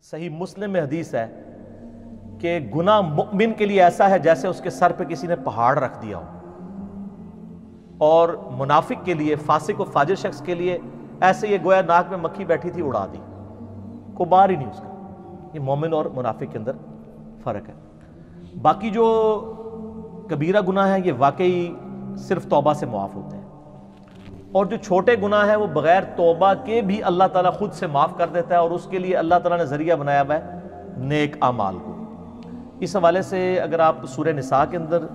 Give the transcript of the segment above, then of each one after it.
صحیح مسلم میں حدیث ہے کہ گناہ مؤمن کے لیے ایسا ہے جیسے اس کے سر پہ کسی نے پہاڑ رکھ دیا ہو، اور منافق کے لیے، فاسق و فاجر شخص کے لیے ایسے یہ گویا ناک میں مکھی بیٹھی تھی اڑا دی، کوئی بار ہی نہیں اس کا۔ یہ مومن اور منافق کے اندر فرق ہے۔ باقی جو کبیرہ گناہ ہیں یہ واقعی صرف توبہ سے معاف ہوتے ہیں، اور جو چھوٹے گناہ ہیں وہ بغیر توبہ کے بھی اللہ تعالیٰ خود سے معاف کر دیتا ہے، اور اس کے لیے اللہ تعالیٰ نے ذریعہ بنایا ہوا ہے نیک اعمال کو۔ اس حوالے سے اگر آپ سورہ نساء کے اندر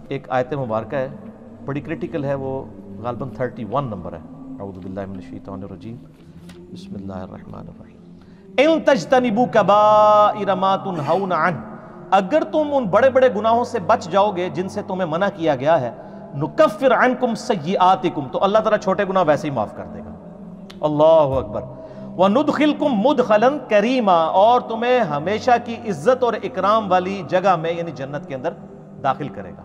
ایک آیت مبارکہ ہے، بڑی کریٹیکل ہے، وہ غالباً 31 نمبر ہے۔ اعوذ باللہ من الشیطان الرجیم، بسم اللہ الرحمن الرحیم۔ ان تجتنبوا کبائر ما تنہون عنہ، اگر تم ان بڑے بڑے گناہوں سے بچ جاؤ گے جن سے تمہیں منع کیا گیا ہے، نکفر عنکم سیئاتکم، تو اللہ تعالیٰ چھوٹے گناہ ویسے ہی معاف کر دے گا۔ اللہ اکبر۔ وندخلکم مدخلا کریما، اور تمہیں ہمیشہ کی عزت اور اکرام والی جگہ میں یعنی جنت کے اندر داخل کرے گا۔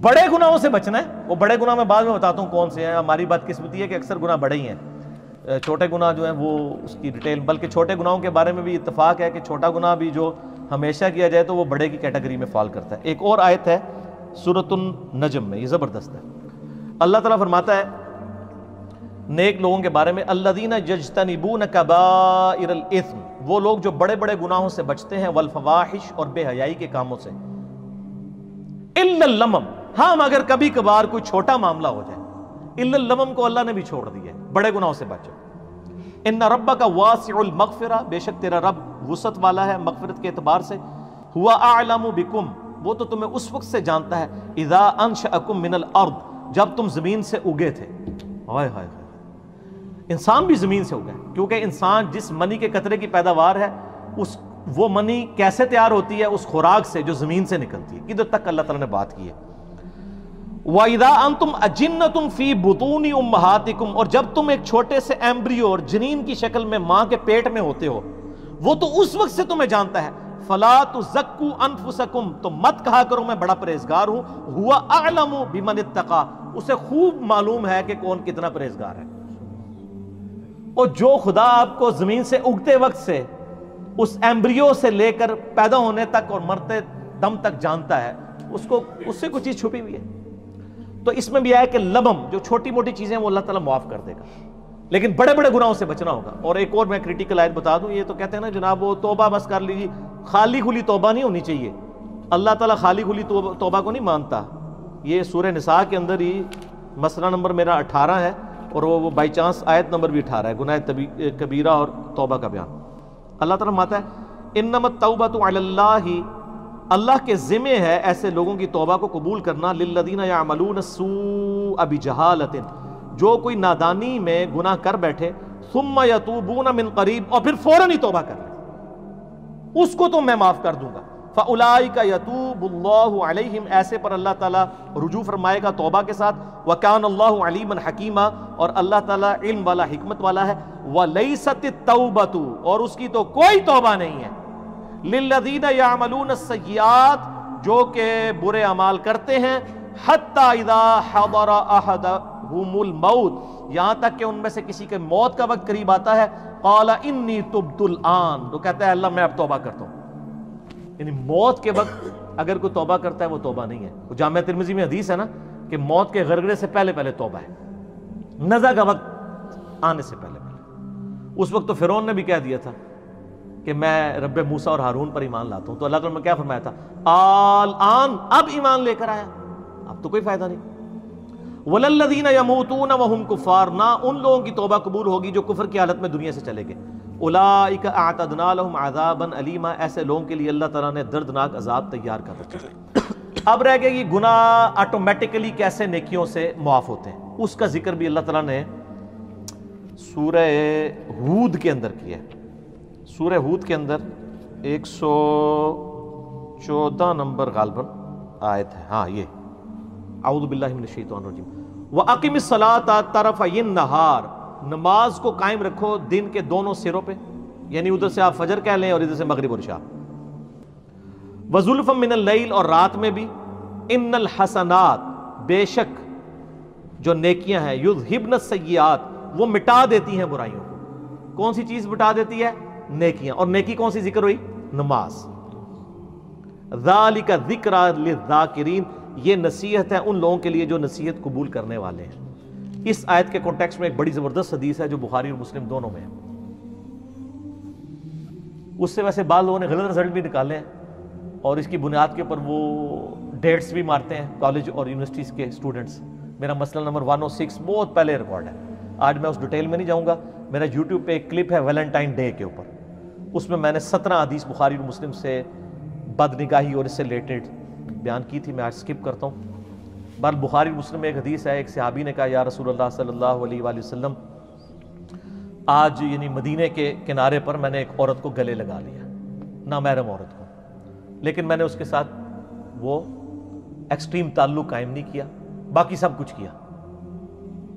بڑے گناہوں سے بچنا ہے، وہ بڑے گناہ میں بعد میں بتاتا ہوں کون سے ہیں۔ ہماری بدقسمتی ہے کہ اکثر گناہ بڑے ہی ہیں، چھوٹے گناہ جو ہیں وہ اس کی ڈیٹیل، بلکہ چھوٹے گناہوں کے بارے میں بھی اتفاق ہے کہ چھوٹا گناہ بھی جو ہمیشہ کیا جائے تو وہ بڑے کی کیٹیگری میں فال کرتا ہے۔ ایک اور آیت ہے سورۃ النجم میں، یہ زبردست ہے۔ اللہ تعالیٰ فرماتا ہے نیک لوگوں کے بارے میں، الذین یجتنبون کبائر الاثم، وہ لوگ جو بڑے بڑے گناہوں سے بچتے ہیں، والفواحش، اور بے حیائی کے کاموں سے، الا اللمم، ہاں مگر کبھی کبھار کوئی چھوٹا معاملہ ہو جائے، الا اللمم کو اللہ نے بھی چھوڑ دیا ہے، بڑے گناہوں سے بچو۔ ان ربک واسع المغفرہ، بے شک تیرا رب وسعت والا ہے مغفرت کے اعتبار سے، ہوا اعلم بکم، وہ تو تمہیں اس وقت سے جانتا ہے، اذا انشأکم من الارض، جب تم زمین سے اگے تھے۔ ہائے ہائے، انسان بھی زمین سے اگا ہے، کیونکہ انسان جس منی کے قطرے کی پیداوار ہے، وہ منی کیسے تیار ہوتی ہے؟ اس خوراک سے جو زمین سے نکلتی ہے۔ ادھر تک اللہ تعالیٰ نے بات کی ہے۔ وَإِذَا أَنْتُمْ أَجِنَّةٌ فِي بُطُونِ أُمَّهَاتِكُمْ، اور جب تم ایک چھوٹے سے ایمبریو اور جنین کی شکل میں ماں کے پیٹ میں ہوتے ہو، وہ تو اس وقت سے تمہیں جانتا ہے۔ فَلَا تُزَكُّوا أَنفُسَكُمْ، تو مت کہا کرو میں بڑا پرہیزگار ہوں، هُوَ أَعْلَمُ بِمَنِ اتَّقَىٰ، اسے خوب معلوم ہے کہ کون کتنا پرہیزگار ہے۔ اور جو خدا آپ کو زمین سے اگتے وقت سے اس ایمبریو سے لے کر پیدا ہونے تک اور مرتے دم تک جانتا ہے، اس سے کوئی چیز چھپی ہوئی ہے؟ تو اس میں بھی آیا کہ لمم، جو چھوٹی موٹی چیزیں وہ اللہ تعالیٰ معاف کر دے گا، لیکن بڑے بڑے گناہوں سے بچنا ہوگا۔ اور ایک اور میں کریٹیکل آیت بتا دوں، یہ تو کہتے ہیں نا جناب وہ توبہ بس کر لیجیے، خالی کھلی توبہ نہیں ہونی چاہیے، اللہ تعالیٰ خالی کھلی توبہ کو نہیں مانتا۔ یہ سورہ نساء کے اندر ہی مسئلہ نمبر میرا 18 ہے، اور وہ بائی چانس آیت نمبر بھی 18 ہے، گناہ کبیرہ اور توبہ کا بیان۔ اللہ تعالیٰ فرماتا ہے انما التوبۃ علی اللہ، اللہ کے ذمہ ہے ایسے لوگوں کی توبہ کو قبول کرنا، للذین یعملون السوء بجہالۃ، جو کوئی نادانی میں گناہ کر بیٹھے، ثم یتوبون من قریب، اور پھر فوراً ہی توبہ کر لے، اس کو تو میں معاف کر دوں گا۔ فَأُولَٰئِکَ یتوب اللہ علیہم، ایسے پر اللہ تعالیٰ رجوع فرمائے گا توبہ کے ساتھ۔ وَكَانَ اللَّهُ عَلِيمًا حَكِيمًا، اور اللہ تعالیٰ علم والا، حکمت والا ہے۔ وَلَيْسَتِ التَّوْبَةُ، اور اس کی تو کوئی توبہ نہیں ہے، لِلَّذِينَ يَعْمَلُونَ السَّيِّئَاتِ، جو کہ برے اعمال کرتے ہیں، حَتَّى إِذَا حَضَرَ أَحَدَهُمُ الْمَوْتُ، یہاں تک کہ ان میں سے کسی کے موت کا وقت قریب آتا ہے، قَالَ إِنِّي تُبْتُ الْآنَ، تو کہتا ہے اللہ میں اب توبہ کرتا ہوں۔ یعنی موت کے وقت اگر کوئی توبہ کرتا ہے وہ توبہ نہیں ہے۔ جامعہ ترمذی میں حدیث ہے نا کہ موت کے غرغرے سے پہلے پہلے توبہ ہے، نزع کا وقت آنے سے پہلے پہلے۔ اس وقت تو فرعون نے بھی کہہ دیا تھا کہ میں رب موسیٰ اور ہارون پر ایمان لاتا ہوں، تو اللہ تعالیٰ نے کیا فرمایا تھا؟ الآن، اب ایمان لے کر آیا، اب تو کوئی فائدہ نہیں۔ وَلَلَّذِينَ يَمُوتُونَ وَهُمْ كُفَّارٌ، نہ ان لوگوں کی توبہ قبول ہوگی جو کفر کی حالت میں دنیا سے چلے گئے۔ اولئک اعتدنا لهم عذابا الیما، ایسے لوگوں کے لیے اللہ تعالیٰ نے دردناک عذاب تیار کر رکھا ہے۔ اب رہ گیا کہ گناہ آٹومیٹکلی کیسے نیکیوں سے معاف ہوتے ہیں، اس کا ذکر بھی اللہ تعالیٰ نے سورہ ہود کے اندر کیا ہے۔ سورہ ہود کے اندر 114 نمبر غالباً آیت ہے، ہاں یہ، اعوذ باللہ من الشیطان الرجیم۔ وَأَقِمِ الصَّلَاةَ طَرَفَيِ النَّهَارِ، نماز کو قائم رکھو دن کے دونوں سروں پہ، یعنی ادھر سے آپ فجر کہہ لیں اور ادھر سے مغرب اور عشاء۔ وَزُلْفًا مِّنَ اللَّيْلِ، اور رات میں بھی۔ إِنَّ الْحَسَنَاتِ، بے شک جو نیکیاں ہیں، يُذْهِبْنَ السَّيِّئَاتِ، وہ مٹا دیتی ہیں برائیوں کو۔ کون سی چیز مٹا دیتی ہے؟ نیکیاں. اور نیکی کون سی ذکر ہوئی؟ نماز. ذالک ذکری للذاکرین، یہ نصیحت ہے ان لوگوں کے لیے جو نصیحت قبول کرنے والے ہیں. اس آیت کے کانٹیکسٹ میں ایک بڑی زبردست حدیث ہے جو بخاری اور مسلم دونوں میں ہے. اس سے ویسے بعض لوگوں نے غلط رزلٹ بھی نکالے ہیں اور اس کی بنیاد کے اوپر وہ ڈیٹس بھی مارتے ہیں کالج اور یونیورسٹیز کے اسٹوڈنٹس. میرا مسئلہ نمبر 106 بہت پہلے ریکارڈ ہے، آج میں اس ڈیٹیل میں نہیں جاؤں گا. میرا یوٹیوب پہ ایک کلپ ہے ویلنٹائن ڈے کے اوپر، اس میں نے 17 حدیث بخاری اور مسلم سے بد نگاہی اور اس سے ریلیٹڈ بیان کی تھی. میں آج سکپ کرتا ہوں. بہر بخاری مسلم میں ایک حدیث ہے، ایک صحابی نے کہا یا رسول اللہ صلی اللہ علیہ وآلہ وسلم، آج یعنی مدینے کے کنارے پر میں نے ایک عورت کو گلے لگا لیا، نامحرم عورت کو، لیکن میں نے اس کے ساتھ وہ ایکسٹریم تعلق قائم نہیں کیا، باقی سب کچھ کیا،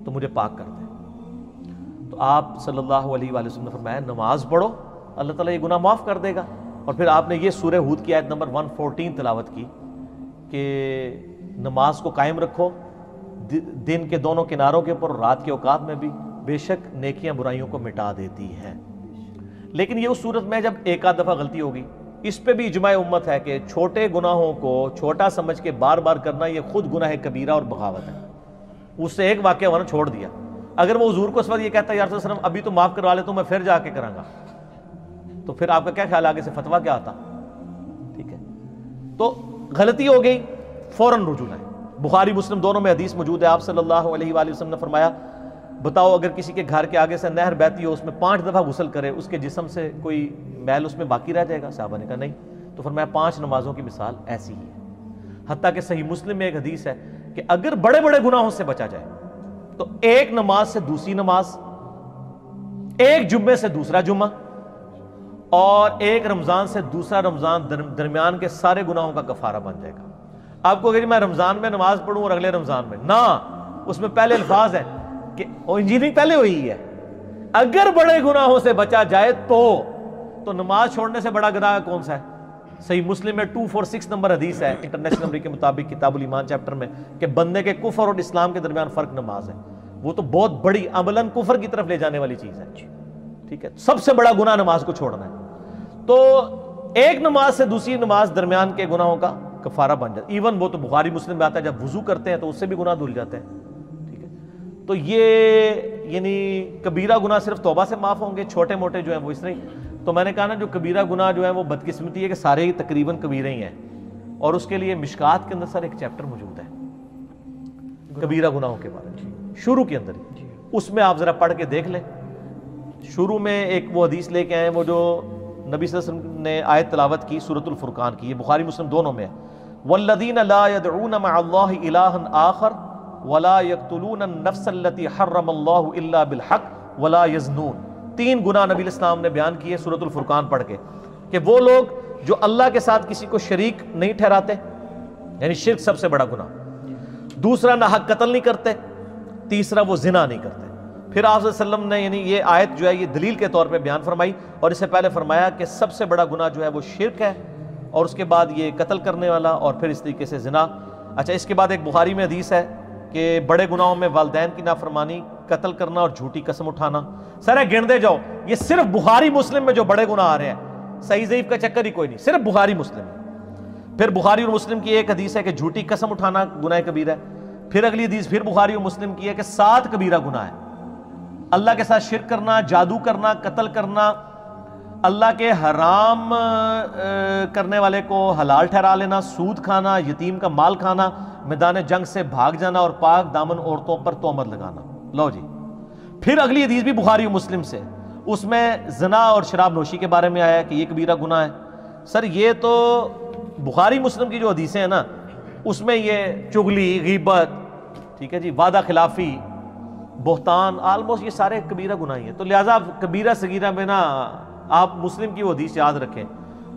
تو مجھے پاک کر دیں. تو آپ صلی اللہ علیہ وآلہ وسلم نے فرمایا نماز پڑھو، اللہ تعالیٰ یہ گناہ معاف کر دے گا. اور پھر آپ نے یہ سورہ ہود کی آیت نمبر 114 تلاوت کی کہ نماز کو قائم رکھو دن کے دونوں کناروں کے اوپر اور رات کے اوقات میں بھی، بے شک نیکیاں برائیوں کو مٹا دیتی ہیں. لیکن یہ اس صورت میں جب ایک آدھ دفعہ غلطی ہوگی. اس پہ بھی اجماع امت ہے کہ چھوٹے گناہوں کو چھوٹا سمجھ کے بار بار کرنا یہ خود گناہ کبیرہ اور بغاوت ہے. اس سے ایک واقعہ ورنہ چھوڑ دیا. اگر وہ حضور کو اس وقت یہ کہتا ہے یا رسول اللہ صلی اللہ علیہ وسلم ابھی تو معاف کروا لے تو میں پھر جا کے کراں گا، تو پھر آپ کا کیا خیال آگے سے فتویٰ کیا آتا؟ ٹھیک ہے، تو غلطی ہو گئی فوراً رجوع لائیں. بخاری مسلم دونوں میں حدیث موجود ہے. آپ صلی اللہ علیہ وآلہ وسلم نے فرمایا بتاؤ اگر کسی کے گھر کے آگے سے نہر بہتی ہو، اس میں 5 دفعہ غسل کرے، اس کے جسم سے کوئی میل اس میں باقی رہ جائے گا؟ صحابہ نے کہا نہیں. تو فرمایا 5 نمازوں کی مثال ایسی ہی ہے. حتیٰ کہ صحیح مسلم میں ایک حدیث ہے کہ اگر بڑے بڑے گناہوں سے بچا جائے تو ایک نماز سے دوسری نماز، ایک جمعے سے دوسرا جمعہ، اور ایک رمضان سے دوسرا رمضان درمیان کے سارے گناہوں کا کفارہ بن جائے گا. آپ کو اگر میں رمضان میں نماز پڑھوں اور اگلے رمضان میں نہ، اس میں پہلے الفاظ ہے کہ انجینئرنگ پہلے ہوئی ہے، اگر بڑے گناہوں سے بچا جائے تو نماز چھوڑنے سے بڑا گناہ کون سا ہے؟ صحیح مسلم میں 246 نمبر حدیث ہے انٹرنیشنل نمبر کے مطابق کتاب الایمان چیپٹر میں کہ بندے کے کفر اور اسلام کے درمیان فرق نماز ہے. وہ تو بہت بڑی عملاً کفر کی طرف لے جانے والی چیز ہے. ٹھیک ہے، سب سے بڑا گناہ نماز کو چھوڑنا ہے. تو ایک نماز سے دوسری نماز درمیان کے گناہوں کا کفارہ بن جاتا ہے. ایون وہ تو بخاری مسلم میں آتا ہے جب وضو کرتے ہیں تو اس سے بھی گناہ دھل جاتے ہیں. ٹھیک ہے، تو یہ یعنی کبیرہ گناہ صرف توبہ سے معاف ہوں گے، چھوٹے موٹے جو ہیں وہ اس طرح. تو میں نے کہا نا جو کبیرہ گناہ جو ہے وہ بدقسمتی ہے کہ سارے ہی تقریباً کبیرہ ہی ہیں، اور اس کے لیے مشکات کے اندر سر ایک چیپٹر موجود ہے کبیرہ گناہوں کے بارے میں، شروع کے اندر ہی. اس میں آپ ذرا پڑھ کے دیکھ لیں. شروع میں ایک وہ حدیث لے کے آئے وہ جو نبی صلی اللہ علیہ وسلم نے آیت تلاوت کی سورۃ الفرقان کی، یہ بخاری مسلم دونوں میں ہے. والذین لا يدعون مع اللہ الہا آخر ولا يقتلون النفس التي حرم اللہ الا بالحق ولا يزنون. 3 گناہ نبی الاسلام نے بیان کیے سورۃ الفرقان پڑھ کے کہ وہ لوگ جو اللہ کے ساتھ کسی کو شریک نہیں ٹھہراتے، یعنی شرک سب سے بڑا گناہ. دوسرا ناحق قتل نہیں کرتے. تیسرا وہ زنا نہیں کرتے. پھر آپ صلی اللہ علیہ وسلم نے یعنی یہ آیت جو ہے یہ دلیل کے طور پہ بیان فرمائی، اور اس سے پہلے فرمایا کہ سب سے بڑا گناہ جو ہے وہ شرک ہے، اور اس کے بعد یہ قتل کرنے والا، اور پھر اس طریقے سے زنا. اچھا، اس کے بعد ایک بخاری میں حدیث ہے کہ بڑے گناہوں میں والدین کی نافرمانی، قتل کرنا اور جھوٹی قسم اٹھانا. سر گن دے جاؤ، یہ صرف بخاری مسلم میں جو بڑے گناہ آ رہے ہیں، صحیح ضعیف کا چکر ہی کوئی نہیں، صرف بخاری مسلم. پھر بخاری اور مسلم کی ایک حدیث ہے کہ جھوٹی قسم اٹھانا گناہ کبیرہ ہے. پھر اگلی حدیث پھر بخاری اور مسلم کی ہے کہ 7 کبیرہ گناہ ہے. اللہ کے ساتھ شرک کرنا، جادو کرنا، قتل کرنا، اللہ کے حرام کرنے والے کو حلال ٹھہرا لینا، سود کھانا، یتیم کا مال کھانا، میدان جنگ سے بھاگ جانا، اور پاک دامن عورتوں پر تہمت لگانا. لو جی، پھر اگلی حدیث بھی بخاری و مسلم سے، اس میں زنا اور شراب نوشی کے بارے میں آیا ہے کہ یہ کبیرہ گناہ ہے. سر یہ تو بخاری مسلم کی جو حدیثیں ہیں نا، اس میں یہ چغلی، غیبت، ٹھیک ہے جی، وعدہ خلافی، بہتان، آلموسٹ یہ سارے کبیرہ گناہ ہیں. تو لہٰذا کبیرہ صغیرہ میں نا آپ مسلم کی وہ حدیث یاد رکھیں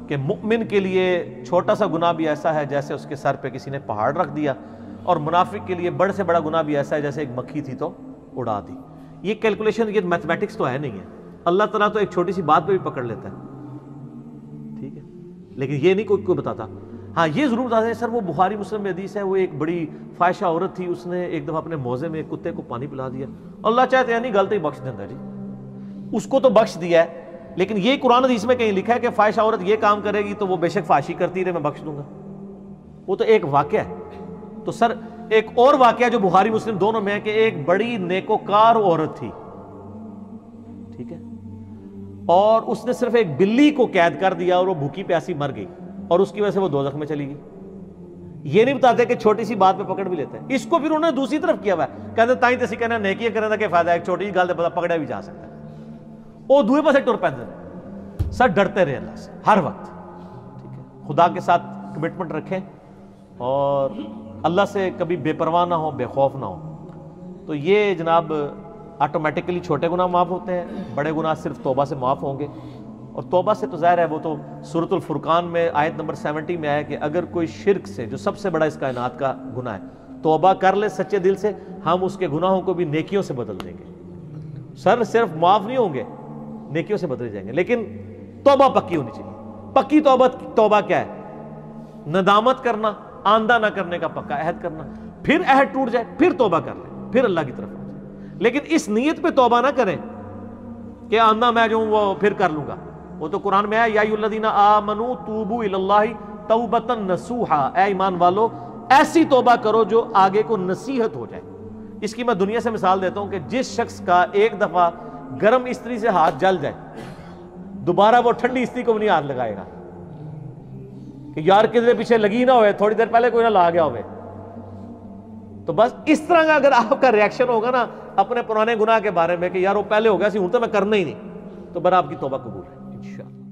کہ مؤمن کے لیے چھوٹا سا گناہ بھی ایسا ہے جیسے اس کے سر پہ کسی نے پہاڑ رکھ دیا، اور منافق کے لیے بڑے سے بڑا گناہ بھی ایسا ہے جیسے ایک مکھی تھی تو اڑا دی. یہ کیلکولیشن، یہ میتھمیٹکس تو ہے نہیں ہے. اللہ تعالیٰ تو ایک چھوٹی سی بات پہ بھی پکڑ لیتا ہے، ٹھیک ہے، لیکن یہ نہیں کوئی بتاتا. ہاں یہ ضرور بتاتے ہیں سر وہ بخاری مسلم میں حدیث ہے، وہ ایک بڑی فاحشہ عورت تھی، اس نے ایک دفعہ اپنے موزے میں ایک کتے کو پانی پلا دیا. اللہ چاہتے ہیں نہیں غلطی بخش دینا جی، اس کو تو بخش دیا ہے، لیکن یہ قرآن حدیث میں کہیں لکھا ہے کہ فاحشہ عورت یہ کام کرے گی تو وہ بے شک فحاشی کرتی رہے میں بخش دوں گا، وہ تو ایک واقعہ ہے۔ تو سر ایک اور واقعہ جو بخاری مسلم دونوں میں ہے کہ ایک بڑی نیکوکار عورت تھی، ٹھیک ہے، اور اس نے صرف ایک بلی کو قید کر دیا اور وہ بھوکی پیاسی مر گئی، اور اس کی وجہ سے وہ دوزخ میں چلی گئی۔ یہ نہیں بتاتے کہ چھوٹی سی بات پہ پکڑ بھی لیتے ہیں، اس کو پھر انہوں نے دوسری طرف کیا ہوا ہے، کہتے تائیں تے کہنا نیکی کرنے دا کہ فائدہ ہے، ایک چھوٹی سی گل تے پکڑا بھی جا سکتا ہے، وہ دوسرے پاسے ٹر پیندے۔ سر ڈرتے رہے اللہ سے ہر وقت، ٹھیک ہے، خدا کے ساتھ کمٹمنٹ رکھیں اور اللہ سے کبھی بے پرواہ نہ ہو، بے خوف نہ ہو۔ تو یہ جناب آٹومیٹکلی چھوٹے گناہ معاف ہوتے ہیں، بڑے گناہ صرف توبہ سے معاف ہوں گے، اور توبہ سے تو ظاہر ہے وہ تو سورۃ الفرقان میں آیت نمبر 70 میں آیا کہ اگر کوئی شرک سے جو سب سے بڑا اس کائنات کا گناہ ہے توبہ کر لے سچے دل سے، ہم اس کے گناہوں کو بھی نیکیوں سے بدل دیں گے۔ سر صرف معاف نہیں ہوں گے، نیکیوں سے بدلے جائیں گے، لیکن توبہ پکی ہونی چاہیے۔ پکی توبہ کیا ہے؟ ندامت کرنا، آندہ نہ کرنے کا پکا عہد کرنا، پھر عہد ٹوٹ جائے پھر توبہ کر لیں، پھر اللہ کی طرف آ جائے، لیکن اس نیت پہ توبہ نہ کریں کہ آندہ میں جو ہوں وہ پھر کر لوں گا۔ وہ تو قرآن میں ہے یا ایھا الذین آمنوا توبوا الی اللہ توبۃ نصوحا، اے ایمان والو ایسی توبہ کرو جو آگے کو نصیحت ہو جائے۔ اس کی میں دنیا سے مثال دیتا ہوں کہ جس شخص کا ایک دفعہ گرم استری سے ہاتھ جل جائے دوبارہ وہ ٹھنڈی استری کو بھی نہیں ہاتھ لگائے گا کہ یار کدھر پیچھے لگی نہ ہوئے، تھوڑی دیر پہلے کوئی نہ لا گیا ہوئے۔ تو بس اس طرح کا اگر آپ کا ریاکشن ہوگا نا اپنے پرانے گناہ کے بارے میں کہ یار وہ پہلے ہو گیا سی ہوں تو میں کرنا ہی نہیں، تو بر آپ کی توبہ قبول ہے انشاءاللہ۔